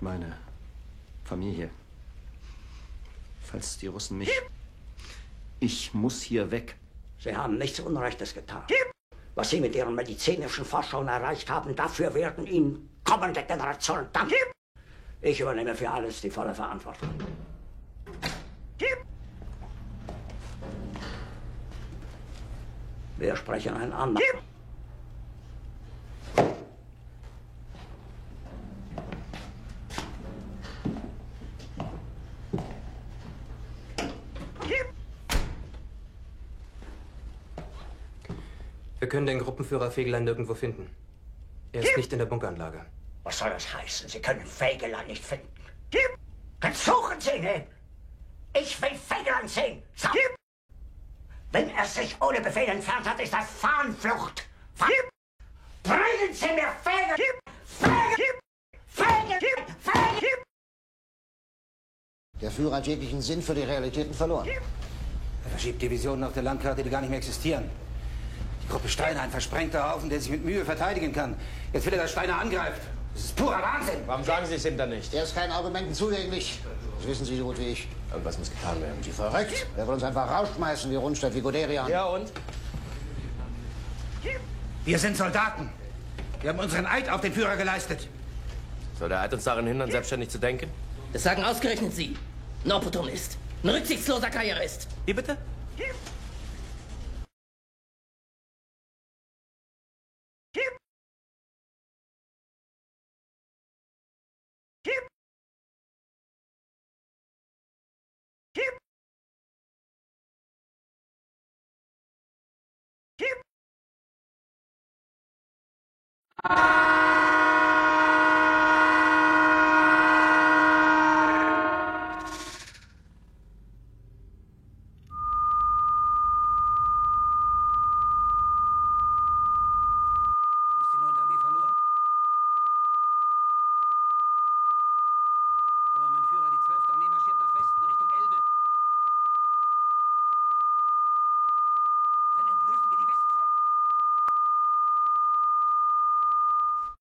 Meine Familie. Falls die Russen mich... Ich muss hier weg. Sie haben nichts Unrechtes getan. Was Sie mit Ihren medizinischen Forschungen erreicht haben, dafür werden Ihnen kommende Generationen danken. Ich übernehme für alles die volle Verantwortung. Wir sprechen ein anderes. Wir können den Gruppenführer Fegelein nirgendwo finden. Er ist nicht in der Bunkeranlage. Was soll das heißen? Sie können Fegelein nicht finden. Dann suchen Sie ihn! Ich will Fegelein sehen! So. Wenn er sich ohne Befehl entfernt hat, ist das Fahnenflucht! Bringen Sie mir Fegelein! Fegelein! Der Führer hat jeglichen Sinn für die Realitäten verloren. Er verschiebt Divisionen auf der Landkarte, die gar nicht mehr existieren. Die Gruppe Steiner, ein versprengter Haufen, der sich mit Mühe verteidigen kann. Jetzt will er, dass Steiner angreift. Das ist purer Wahnsinn. Warum sagen Sie es ihm dann nicht? Er ist keinen Argumenten zugänglich. Das wissen Sie so gut wie ich. Irgendwas muss getan werden. Sie verrückt. Er will uns einfach rausschmeißen wie Rundstedt, wie Guderian. Ja, und? Wir sind Soldaten. Wir haben unseren Eid auf den Führer geleistet. Soll der Eid uns daran hindern, selbstständig zu denken? Das sagen ausgerechnet Sie. Ein Opportunist. Ein rücksichtsloser Karrierist. Wie bitte? Keep